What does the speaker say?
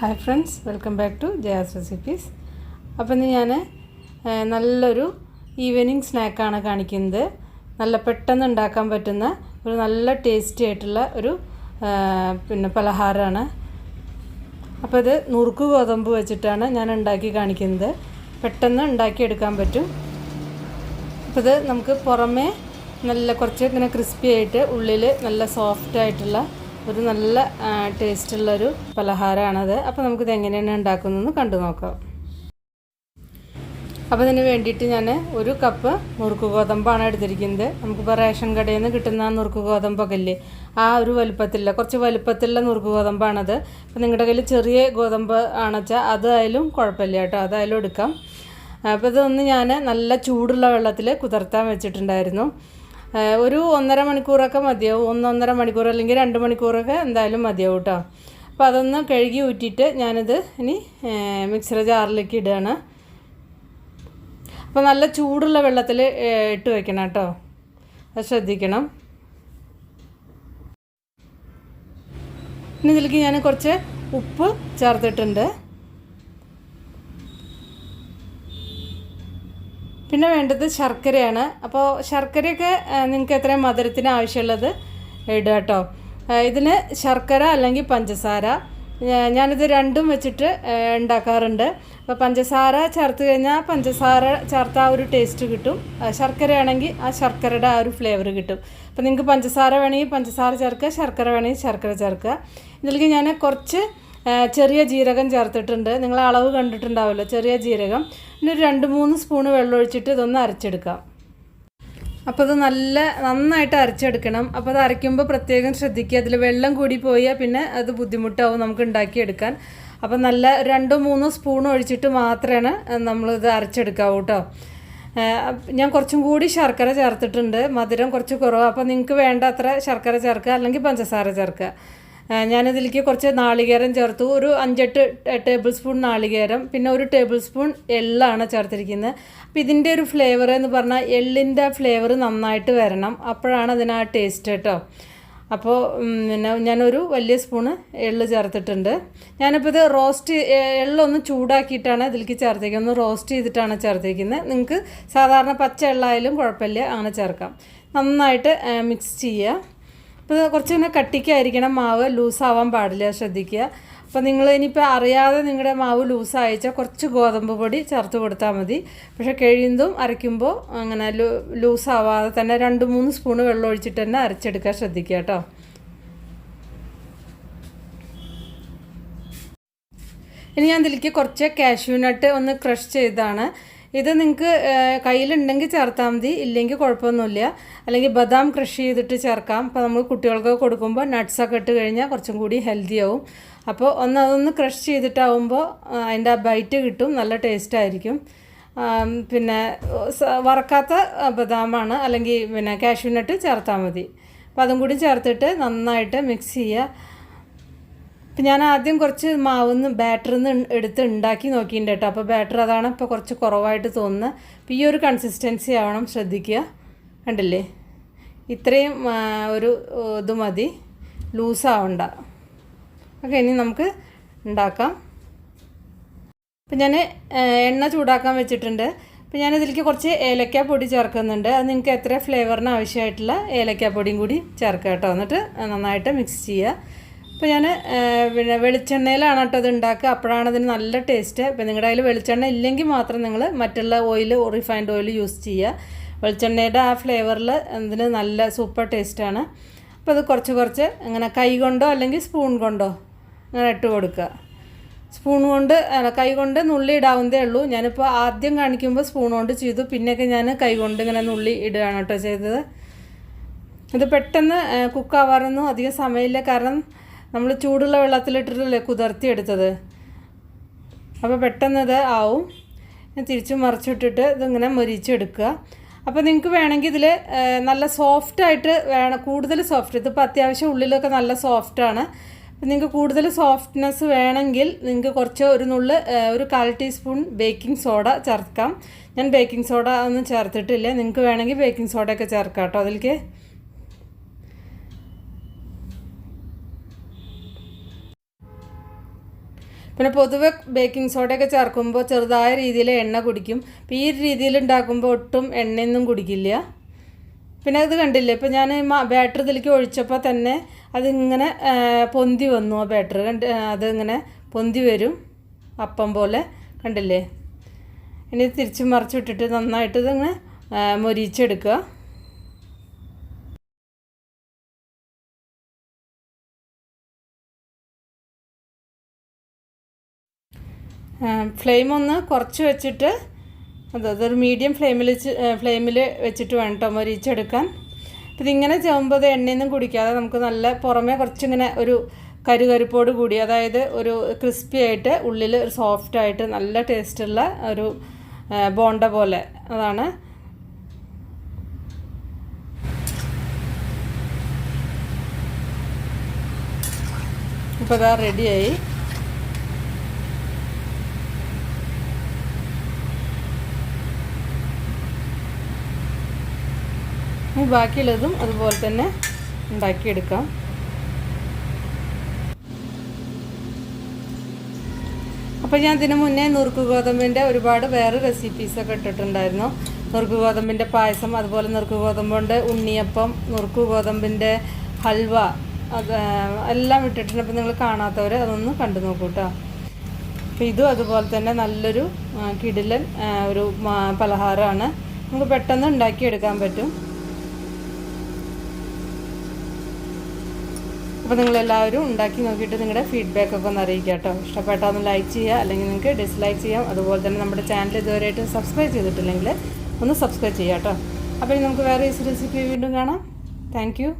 Hi friends, welcome back to Jaya's recipes. അപ്പോൾ ഞാൻ നല്ലൊരു ഈവനിങ് സ്നാക്കാണ് കാണിക്കുന്നത്. നല്ല പെട്ടെന്ന് ഉണ്ടാക്കാൻ പറ്റുന്ന ഒരു നല്ല ടേസ്റ്റി ആയിട്ടുള്ള ഒരു പലഹാരമാണ്. അപ്പോൾ ഇത് നുറുക്ക് ഗോതമ്പ് വെച്ചിട്ടാണ് ഞാൻ ഉണ്ടാക്കി കാണിക്കുന്നത്. പെട്ടെന്ന് ഉണ്ടാക്കി എടുക്കാൻ പറ്റും. അപ്പോൾ ഇത് നമുക്ക് പുറമേ നല്ല കുറച്ച് ഇങ്ങനെ ക്രിസ്പി ആയിട്ട് ഉള്ളിൽ നല്ല സോഫ്റ്റ് ആയിട്ടുള്ള ഒരു നല്ല ടേസ്റ്റുള്ളൊരു പലഹാരമാണത്. അപ്പോൾ നമുക്കിത് എങ്ങനെയാണ് ഉണ്ടാക്കുന്നതെന്ന് കണ്ടു നോക്കാം. അപ്പോൾ ഇതിന് വേണ്ടിയിട്ട് ഞാൻ ഒരു കപ്പ് നുറുക്ക് ഗോതമ്പാണ് എടുത്തിരിക്കുന്നത്. നമുക്കിപ്പോൾ റേഷൻ കടയിൽ നിന്ന് കിട്ടുന്ന നുറുക്ക് ഗോതമ്പൊക്കെ ഇല്ലേ, ആ ഒരു വലുപ്പത്തിലുള്ള കുറച്ച് വലുപ്പത്തിലുള്ള നുറുക്ക് ഗോതമ്പാണത്. അപ്പോൾ നിങ്ങളുടെ കയ്യിൽ ചെറിയ ഗോതമ്പ് ആണെച്ചാൽ അതായാലും കുഴപ്പമില്ല കേട്ടോ, അതായാലും എടുക്കാം. അപ്പോൾ ഇതൊന്ന് ഞാൻ നല്ല ചൂടുള്ള വെള്ളത്തിൽ കുതിർത്താൻ വെച്ചിട്ടുണ്ടായിരുന്നു. ഒരു 1.5 മണിക്കൂറൊക്കെ മതിയാവും. 1-1.5 മണിക്കൂർ അല്ലെങ്കിൽ 2 മണിക്കൂറൊക്കെ എന്തായാലും മതിയാവും കേട്ടോ. അപ്പോൾ അതൊന്ന് കഴുകി ഊറ്റിയിട്ട് ഞാനിത് ഇനി മിക്സർ ജാറിലേക്ക് ഇടുകയാണ്. അപ്പോൾ നല്ല ചൂടുള്ള വെള്ളത്തിൽ ഇട്ട് വയ്ക്കണം കേട്ടോ, അത് ശ്രദ്ധിക്കണം. ഇനി ഇതിലേക്ക് ഞാൻ കുറച്ച് ഉപ്പ് ചേർത്തിട്ടുണ്ട്. പിന്നെ വേണ്ടത് ശർക്കരയാണ്. അപ്പോൾ ശർക്കരയൊക്കെ നിങ്ങൾക്ക് എത്രയും മധുരത്തിന് ആവശ്യമുള്ളത് ഇടുക കേട്ടോ. ഇതിന് ശർക്കര അല്ലെങ്കിൽ പഞ്ചസാര, ഞാനിത് രണ്ടും വെച്ചിട്ട് ഉണ്ടാക്കാറുണ്ട്. അപ്പോൾ പഞ്ചസാര ചേർത്ത് കഴിഞ്ഞാൽ പഞ്ചസാര ചേർത്ത ആ ഒരു ടേസ്റ്റ് കിട്ടും. ശർക്കര ആണെങ്കിൽ ആ ശർക്കരയുടെ ആ ഒരു ഫ്ലേവർ കിട്ടും. അപ്പോൾ നിങ്ങൾക്ക് പഞ്ചസാര വേണമെങ്കിൽ പഞ്ചസാര ചേർക്കുക, ശർക്കര വേണമെങ്കിൽ ശർക്കര ചേർക്കുക. ഇതിലേക്ക് ഞാൻ കുറച്ച് ചെറിയ ജീരകം ചേർത്തിട്ടുണ്ട്. നിങ്ങൾ അളവ് കണ്ടിട്ടുണ്ടാവുമല്ലോ, ചെറിയ ജീരകം. പിന്നെ ഒരു 2-3 സ്പൂണ് വെള്ളം ഒഴിച്ചിട്ട് ഇതൊന്ന് അരച്ചെടുക്കാം. അപ്പോൾ ഇത് നന്നായിട്ട് അരച്ചെടുക്കണം. അപ്പോൾ അത് അരയ്ക്കുമ്പോൾ പ്രത്യേകം ശ്രദ്ധിക്കുക, അതിൽ വെള്ളം കൂടി പോയാൽ പിന്നെ അത് ബുദ്ധിമുട്ടാവും നമുക്ക് ഉണ്ടാക്കിയെടുക്കാൻ. അപ്പോൾ നല്ല 2-3 സ്പൂൺ ഒഴിച്ചിട്ട് മാത്രമാണ് നമ്മളിത് അരച്ചെടുക്കാവൂ കേട്ടോ. ഞാൻ കുറച്ചും കൂടി ശർക്കര ചേർത്തിട്ടുണ്ട്, മധുരം കുറച്ച് കുറവാണ്. അപ്പോൾ നിങ്ങൾക്ക് വേണ്ട അത്ര ശർക്കര ചേർക്കുക, അല്ലെങ്കിൽ പഞ്ചസാര ചേർക്കുക. ഞാനിതിലേക്ക് കുറച്ച് നാളികേരം ചേർത്തു, ഒരു 5-8 ടേബിൾ സ്പൂൺ നാളികേരം, പിന്നെ 1 ടേബിൾ സ്പൂൺ എള്ളാണ് ചേർത്തിരിക്കുന്നത്. അപ്പോൾ ഇതിൻ്റെ ഒരു ഫ്ലേവർ എന്ന് പറഞ്ഞാൽ എള്ളിൻ്റെ ഫ്ലേവർ നന്നായിട്ട് വരണം, അപ്പോഴാണ് അതിന് ആ ടേസ്റ്റ് കേട്ടോ. അപ്പോൾ പിന്നെ ഞാനൊരു വലിയ സ്പൂണ് എള്ള് ചേർത്തിട്ടുണ്ട്. ഞാനിപ്പോൾ ഇത് എള്ളൊന്ന് ചൂടാക്കിയിട്ടാണ് ഇതിലേക്ക് ചേർത്തേക്കുന്നത്, ഒന്ന് റോസ്റ്റ് ചെയ്തിട്ടാണ് ചേർത്തേക്കുന്നത്. നിങ്ങൾക്ക് സാധാരണ പച്ച എള്ളായാലും കുഴപ്പമില്ല, അങ്ങനെ ചേർക്കാം. നന്നായിട്ട് മിക്സ് ചെയ്യുക. അപ്പോൾ കുറച്ച് ഇങ്ങനെ കട്ടിക്കായിരിക്കണം മാവ്, ലൂസാവാൻ പാടില്ല, ശ്രദ്ധിക്കുക. അപ്പോൾ നിങ്ങൾ ഇനിയിപ്പോൾ അറിയാതെ നിങ്ങളുടെ മാവ് ലൂസായിച്ചാൽ കുറച്ച് ഗോതമ്പ് പൊടി ചേർത്ത് കൊടുത്താൽ മതി. പക്ഷേ കഴിയുന്നതും അരയ്ക്കുമ്പോൾ അങ്ങനെ ലൂസാവാതെ തന്നെ 2-3 സ്പൂണ് വെള്ളം ഒഴിച്ചിട്ട് തന്നെ അരച്ചെടുക്കാൻ ശ്രദ്ധിക്കുക കേട്ടോ. ഇനി ഞാൻ ഇതിലേക്ക് കുറച്ച് കാഷ്യൂ നട്ട് ഒന്ന് ക്രഷ് ചെയ്താണ്. ഇത് നിങ്ങൾക്ക് കയ്യിലുണ്ടെങ്കിൽ ചേർത്താൽ മതി, ഇല്ലെങ്കിൽ കുഴപ്പമൊന്നുമില്ല. അല്ലെങ്കിൽ ബദാം ക്രഷ് ചെയ്തിട്ട് ചേർക്കാം. അപ്പോൾ നമ്മൾ കുട്ടികൾക്ക് കൊടുക്കുമ്പോൾ നട്ട്സൊക്കെ ഇട്ട് കഴിഞ്ഞാൽ കുറച്ചും കൂടി ഹെൽത്തി ആവും. അപ്പോൾ അതൊന്ന് ക്രഷ് ചെയ്തിട്ടാവുമ്പോൾ അതിൻ്റെ ബൈറ്റ് കിട്ടും, നല്ല ടേസ്റ്റ് ആയിരിക്കും. പിന്നെ വറക്കാത്ത ബദാമാണ് അല്ലെങ്കിൽ പിന്നെ കാഷ്യൂ നട്ട് ചേർത്താൽ മതി. അപ്പോൾ അതും കൂടി ചേർത്തിട്ട് നന്നായിട്ട് മിക്സ് ചെയ്യുക. ഇപ്പം ഞാൻ ആദ്യം കുറച്ച് മാവിന്ന് ബാറ്ററിന്ന് എടുത്ത് ഉണ്ടാക്കി നോക്കിയിട്ടുണ്ട് കേട്ടോ. അപ്പോൾ ബാറ്റർ അതാണ് ഇപ്പോൾ കുറച്ച് കുറവായിട്ട് തോന്നുന്നത്. അപ്പോൾ ഈ ഒരു കൺസിസ്റ്റൻസി ആവണം, ശ്രദ്ധിക്കുക. കണ്ടില്ലേ, ഇത്രയും ഒരു ഇത് മതി, ലൂസാവണ്ട. ഓക്കെ, ഇനി നമുക്ക് ഉണ്ടാക്കാം. അപ്പം ഞാൻ എണ്ണ ചൂടാക്കാൻ വെച്ചിട്ടുണ്ട്. അപ്പോൾ ഞാനിതിലേക്ക് കുറച്ച് ഏലക്കാപ്പൊടി ചേർക്കുന്നുണ്ട്. അത് നിങ്ങൾക്ക് എത്ര ഫ്ലേവറിന് ആവശ്യമായിട്ടുള്ള ഏലക്കാപ്പൊടിയും കൂടി ചേർക്കുക കേട്ടോ. എന്നിട്ട് നന്നായിട്ട് മിക്സ് ചെയ്യുക. അപ്പോൾ ഞാൻ പിന്നെ വെളിച്ചെണ്ണയിലാണ് കേട്ടോ ഇത് ഉണ്ടാക്കുക, അപ്പോഴാണ് അതിന് നല്ല ടേസ്റ്റ്. ഇപ്പോൾ നിങ്ങളുടെ കയ്യിൽ വെളിച്ചെണ്ണ ഇല്ലെങ്കിൽ മാത്രം നിങ്ങൾ മറ്റുള്ള ഓയിൽ, റിഫൈൻഡ് ഓയിൽ യൂസ് ചെയ്യുക. വെളിച്ചെണ്ണയുടെ ആ ഫ്ലേവറിൽ അതിന് നല്ല സൂപ്പർ ടേസ്റ്റാണ്. അപ്പോൾ അത് കുറച്ച് അങ്ങനെ കൈ കൊണ്ടോ അല്ലെങ്കിൽ സ്പൂൺ കൊണ്ടോ അങ്ങനെ ഇട്ട് കൊടുക്കുക. സ്പൂൺ കൊണ്ട് കൈ കൊണ്ട് നുള്ളി ഇടാവുന്നതേ ഉള്ളൂ. ഞാനിപ്പോൾ ആദ്യം കാണിക്കുമ്പോൾ സ്പൂൺ കൊണ്ട് ചെയ്തു, പിന്നെയൊക്കെ ഞാൻ കൈ കൊണ്ട് ഇങ്ങനെ നുള്ളി ഇടുകയാണ് കേട്ടോ ചെയ്തത്. ഇത് പെട്ടെന്ന് കുക്കാവാറൊന്നും അധികം സമയമില്ല, കാരണം നമ്മൾ ചൂടുള്ള വെള്ളത്തിലിട്ടിട്ടല്ലേ കുതിർത്തിയെടുത്തത്. അപ്പോൾ പെട്ടെന്ന് ഇത് ആവും. തിരിച്ച് മറിച്ചിട്ടിട്ട് ഇതിങ്ങനെ മൊരിച്ചെടുക്കുക. അപ്പോൾ നിങ്ങൾക്ക് വേണമെങ്കിൽ ഇതിൽ നല്ല സോഫ്റ്റായിട്ട് വേണം, കൂടുതൽ സോഫ്റ്റ്. ഇതിപ്പോൾ അത്യാവശ്യം ഉള്ളിലൊക്കെ നല്ല സോഫ്റ്റാണ്. അപ്പോൾ നിങ്ങൾക്ക് കൂടുതൽ സോഫ്റ്റ്നെസ് വേണമെങ്കിൽ നിങ്ങൾക്ക് കുറച്ച് ഒരു 1/4 ടീസ്പൂൺ ബേക്കിംഗ് സോഡ ചേർക്കാം. ഞാൻ ബേക്കിംഗ് സോഡ ഒന്നും ചേർത്തിട്ടില്ല. നിങ്ങൾക്ക് വേണമെങ്കിൽ ബേക്കിംഗ് സോഡയൊക്കെ ചേർക്കാം കേട്ടോ അതിലേക്ക്. പിന്നെ പൊതുവെ ബേക്കിംഗ് സോഡയൊക്കെ ചേർക്കുമ്പോൾ ചെറുതായ രീതിയിൽ എണ്ണ കുടിക്കും. അപ്പോൾ ഈ രീതിയിൽ ഉണ്ടാക്കുമ്പോൾ ഒട്ടും എണ്ണയൊന്നും കുടിക്കില്ല. പിന്നെ അത് കണ്ടില്ലേ, ഇപ്പോൾ ഞാൻ ബാറ്റർ ഇതിലേക്ക് ഒഴിച്ചപ്പോൾ തന്നെ അതിങ്ങനെ പൊന്തി വന്നു. ആ ബാറ്റർ അതിങ്ങനെ പൊന്തി വരും, അപ്പം പോലെ കണ്ടില്ലേ. ഇനി തിരിച്ച് മറിച്ച് വിട്ടിട്ട് നന്നായിട്ട് ഇതിങ്ങനെ മൊരിച്ചെടുക്കുക. ഫ്ലെയിം ഒന്ന് കുറച്ച് വെച്ചിട്ട് അതൊരു മീഡിയം ഫ്ലെയിമിൽ വെച്ചിട്ട് വേണം കേട്ടോ മൊരിച്ചെടുക്കാൻ. അപ്പോൾ ഇതിങ്ങനെ ചെയ്യുമ്പോൾ അത് എണ്ണയൊന്നും കുടിക്കാതെ നമുക്ക് നല്ല പുറമേ കുറച്ചിങ്ങനെ ഒരു കരുകരുപ്പോട് കൂടി, അതായത് ഒരു ക്രിസ്പി ആയിട്ട് ഉള്ളിൽ ഒരു സോഫ്റ്റായിട്ട് നല്ല ടേസ്റ്റുള്ള ഒരു ബോണ്ട പോലെ അതാണ്. ഇപ്പോൾ അതാ റെഡിയായി. ബാക്കിയുള്ളതും അതുപോലെ തന്നെ ഉണ്ടാക്കിയെടുക്കാം. അപ്പോൾ ഞാൻ ഇതിന് മുന്നേ നുറുക്ക് ഗോതമ്പിൻ്റെ ഒരുപാട് വേറെ റെസിപ്പീസൊക്കെ ഇട്ടിട്ടുണ്ടായിരുന്നു. നുറുക്ക് ഗോതമ്പിൻ്റെ പായസം, അതുപോലെ നുറുക്ക് ഗോതമ്പ് കൊണ്ട് ഉണ്ണിയപ്പം, നുറുക്ക് ഗോതമ്പിൻ്റെ ഹൽവ, അത് എല്ലാം ഇട്ടിട്ടുണ്ട്. അപ്പോൾ നിങ്ങൾ കാണാത്തവർ അതൊന്ന് കണ്ടു നോക്കൂ കേട്ടോ. അപ്പോൾ ഇതും അതുപോലെ തന്നെ നല്ലൊരു കിടിലൻ ഒരു പലഹാരമാണ്. നമുക്ക് പെട്ടെന്ന് ഉണ്ടാക്കിയെടുക്കാൻ പറ്റും. അപ്പോൾ നിങ്ങളെല്ലാവരും ഉണ്ടാക്കി നോക്കിയിട്ട് നിങ്ങളുടെ ഫീഡ്ബാക്കൊക്കെ ഒന്ന് അറിയിക്കുക കേട്ടോ. ഇഷ്ടപ്പെട്ടാൽ ഒന്ന് ലൈക്ക് ചെയ്യുക, അല്ലെങ്കിൽ നിങ്ങൾക്ക് ഡിസ്ലൈക്ക് ചെയ്യാം. അതുപോലെ തന്നെ നമ്മുടെ ചാനൽ ഇതുവരെയായിട്ട് സബ്സ്ക്രൈബ് ചെയ്തിട്ടില്ലെങ്കിൽ ഒന്ന് സബ്സ്ക്രൈബ് ചെയ്യാം കേട്ടോ. അപ്പോൾ ഇനി നമുക്ക് വേറെ ഈസി റെസിപ്പി വീണ്ടും കാണാം. Thank you.